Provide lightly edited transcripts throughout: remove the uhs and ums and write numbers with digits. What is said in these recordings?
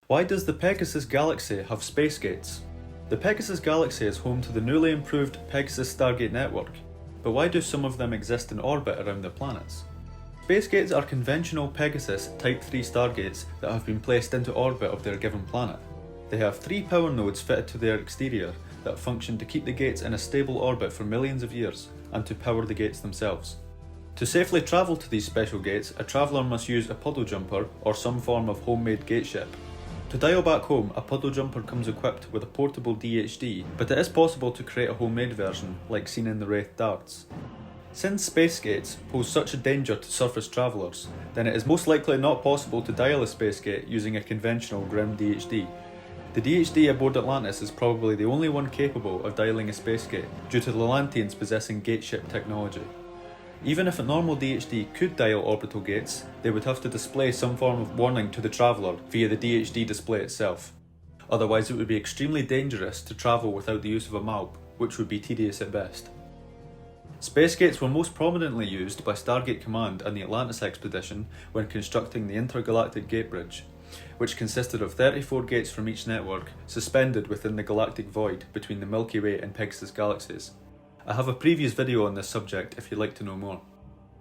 Why does the Pegasus galaxy have space gates? The Pegasus galaxy is home to the newly improved Pegasus Stargate network, but why do some of them exist in orbit around their planets? Space gates are conventional Pegasus Type 3 stargates that have been placed into orbit of their given planet. They have 3 power nodes fitted to their exterior that function to keep the gates in a stable orbit for millions of years and to power the gates themselves. To safely travel to these special gates, a traveller must use a puddle jumper or some form of homemade gateship. To dial back home, a puddle jumper comes equipped with a portable DHD, but it is possible to create a homemade version, like seen in the Wraith darts. Since space gates pose such a danger to surface travellers, then it is most likely not possible to dial a space gate using a conventional GRIM DHD. The DHD aboard Atlantis is probably the only one capable of dialing a space gate, due to the Atlanteans possessing gateship technology. Even if a normal DHD could dial orbital gates, they would have to display some form of warning to the traveller via the DHD display itself. Otherwise it would be extremely dangerous to travel without the use of a map, which would be tedious at best. Space gates were most prominently used by Stargate Command and the Atlantis expedition when constructing the Intergalactic Gate Bridge, which consisted of 34 gates from each network suspended within the galactic void between the Milky Way and Pegasus galaxies. I have a previous video on this subject if you'd like to know more.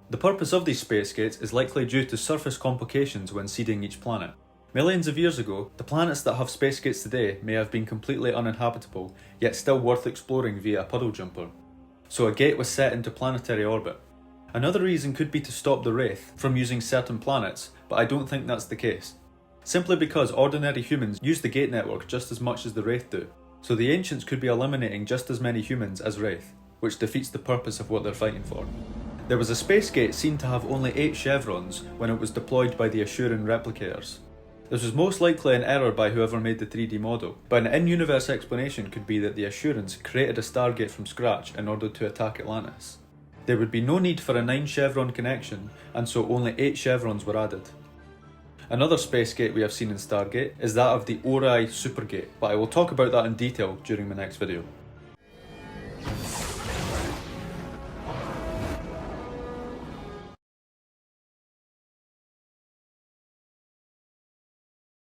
The purpose of these space gates is likely due to surface complications when seeding each planet. Millions of years ago, the planets that have space gates today may have been completely uninhabitable, yet still worth exploring via a puddle jumper. So a gate was set into planetary orbit. Another reason could be to stop the Wraith from using certain planets, but I don't think that's the case. Simply because ordinary humans use the gate network just as much as the Wraith do, so the Ancients could be eliminating just as many humans as Wraith, which defeats the purpose of what they're fighting for. There was a space gate seen to have only 8 chevrons when it was deployed by the Assuran replicators. This was most likely an error by whoever made the 3D model, but an in-universe explanation could be that the Assurans created a Stargate from scratch in order to attack Atlantis. There would be no need for a 9 chevron connection, and so only 8 chevrons were added. Another space gate we have seen in Stargate is that of the Ori Supergate, but I will talk about that in detail during my next video.